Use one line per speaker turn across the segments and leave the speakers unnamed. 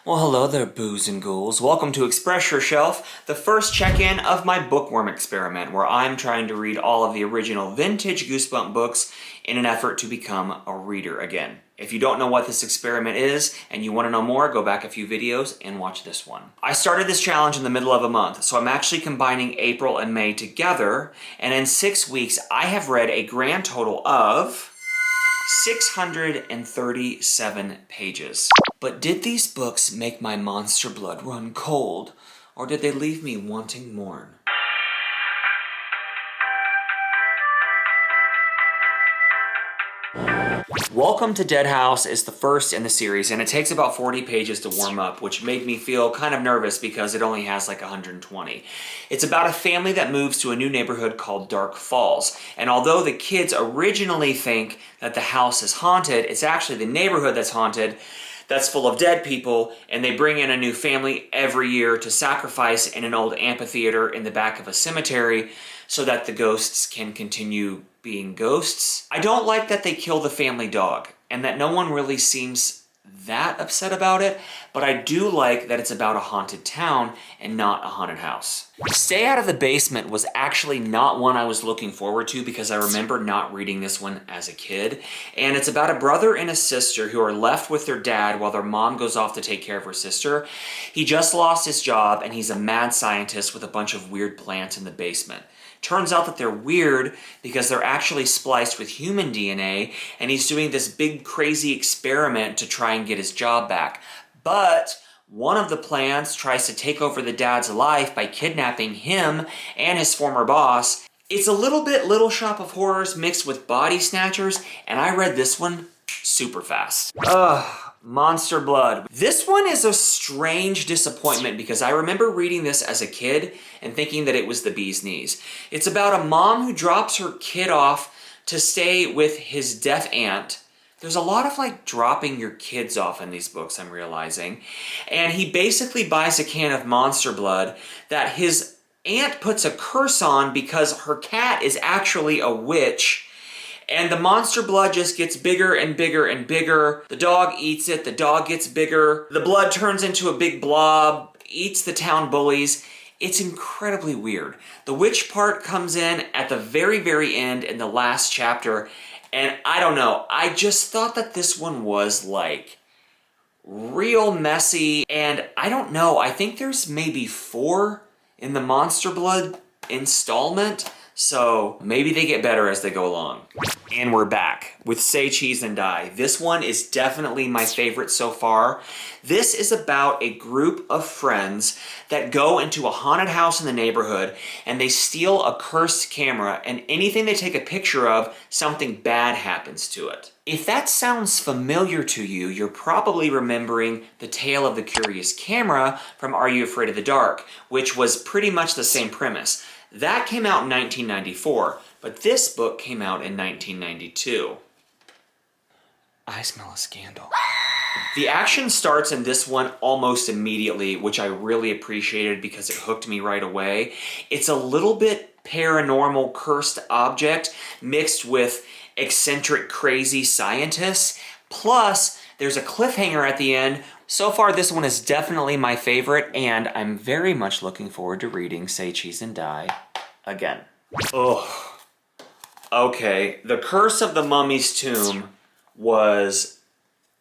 Well, hello there, boos and ghouls. Welcome to Express Your Shelf, the first check-in of my bookworm experiment, where I'm trying to read all of the original vintage Goosebump books in an effort to become a reader again. If you don't know what this experiment is and you want to know more, go back a few videos and watch this one. I started this challenge in the middle of a month, so I'm actually combining April and May together, and in 6 weeks I have read a grand total of 637 pages. But did these books make my monster blood run cold, or did they leave me wanting more? Welcome to Dead House is the first in the series, and it takes about 40 pages to warm up, which made me feel kind of nervous because it only has like 120. It's about a family that moves to a new neighborhood called Dark Falls, and although the kids originally think that the house is haunted, it's actually the neighborhood that's haunted, that's full of dead people, and they bring in a new family every year to sacrifice in an old amphitheater in the back of a cemetery so that the ghosts can continue being ghosts. I don't like that they kill the family dog and that no one really seems that upset about it, but I do like that it's about a haunted town and not a haunted house. Stay Out of the Basement was actually not one I was looking forward to because I remember not reading this one as a kid, and it's about a brother and a sister who are left with their dad while their mom goes off to take care of her sister. He just lost his job and he's a mad scientist with a bunch of weird plants in the basement. Turns out that they're weird because they're actually spliced with human DNA, and he's doing this big crazy experiment to try and get his job back. But one of the plants tries to take over the dad's life by kidnapping him and his former boss. It's a little bit Little Shop of Horrors mixed with Body Snatchers, and I read this one super fast. Monster Blood. This one is a strange disappointment because I remember reading this as a kid and thinking that it was the bee's knees. It's about a mom who drops her kid off to stay with his deaf aunt. There's a lot of like dropping your kids off in these books, I'm realizing. And he basically buys a can of Monster Blood that his aunt puts a curse on because her cat is actually a witch. And the monster blood just gets bigger and bigger and bigger. The dog eats it, the dog gets bigger. The blood turns into a big blob, eats the town bullies. It's incredibly weird. The witch part comes in at the very, very end in the last chapter. And I don't know, I just thought that this one was like real messy. And I don't know, I think there's maybe 4 in the Monster Blood installment. So maybe they get better as they go along. And we're back with Say Cheese and Die. This one is definitely my favorite so far. This is about a group of friends that go into a haunted house in the neighborhood and they steal a cursed camera, and anything they take a picture of, something bad happens to it. If that sounds familiar to you, you're probably remembering The Tale of the Curious Camera from Are You Afraid of the Dark, which was pretty much the same premise. That came out in 1994, but this book came out in 1992. I smell a scandal. The action starts in this one almost immediately, which I really appreciated because it hooked me right away. It's a little bit paranormal cursed object mixed with eccentric crazy scientists, plus there's a cliffhanger at the end. So far, this one is definitely my favorite, and I'm very much looking forward to reading Say Cheese and Die again. Ugh. Okay, The Curse of the Mummy's Tomb was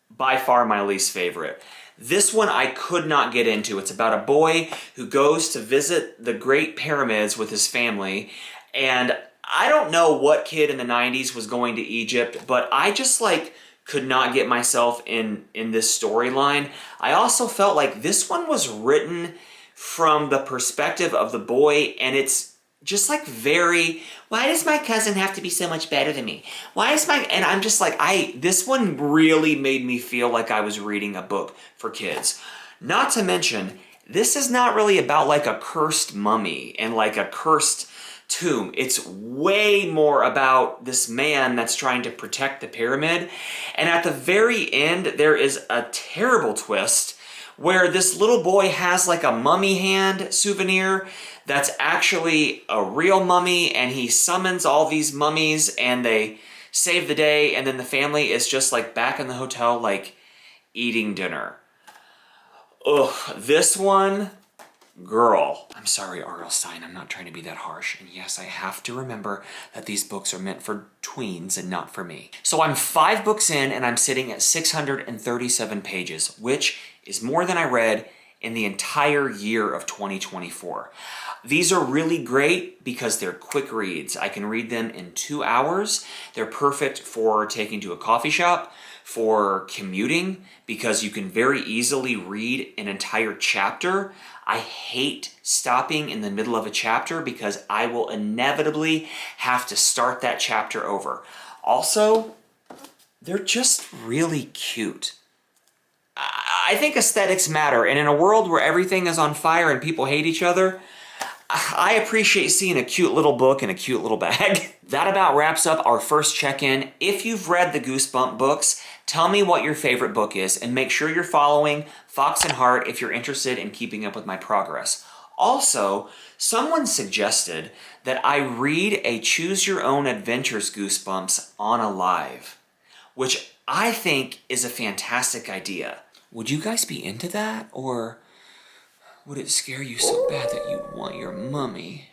by far my least favorite. This one I could not get into. It's about a boy who goes to visit the Great Pyramids with his family, and I don't know what kid in the 90s was going to Egypt, but I just like could not get myself in this storyline. I also felt like this one was written from the perspective of the boy, and it's just like very, why does my cousin have to be so much better than me? And I'm just like, this one really made me feel like I was reading a book for kids. Not to mention, this is not really about like a cursed mummy and like a cursed tomb. It's way more about this man that's trying to protect the pyramid. And at the very end, there is a terrible twist where this little boy has like a mummy hand souvenir that's actually a real mummy, and he summons all these mummies and they save the day, and then the family is just like back in the hotel like eating dinner. Ugh, this one, girl. I'm sorry, rlstine, I'm not trying to be that harsh. And yes, I have to remember that these books are meant for tweens and not for me. So I'm 5 books in and I'm sitting at 637 pages, which is more than I read in the entire year of 2024. These are really great because they're quick reads. I can read them in 2 hours. They're perfect for taking to a coffee shop, for commuting, because you can very easily read an entire chapter. I hate stopping in the middle of a chapter because I will inevitably have to start that chapter over. Also, they're just really cute. I think aesthetics matter, and in a world where everything is on fire and people hate each other, I appreciate seeing a cute little book in a cute little bag. That about wraps up our first check-in. If you've read the Goosebump books, tell me what your favorite book is, and make sure you're following FOX+HEART if you're interested in keeping up with my progress. Also, someone suggested that I read a Choose Your Own Adventures Goosebumps on a live, which I think is a fantastic idea. Would you guys be into that, or would it scare you so bad that you'd want your mummy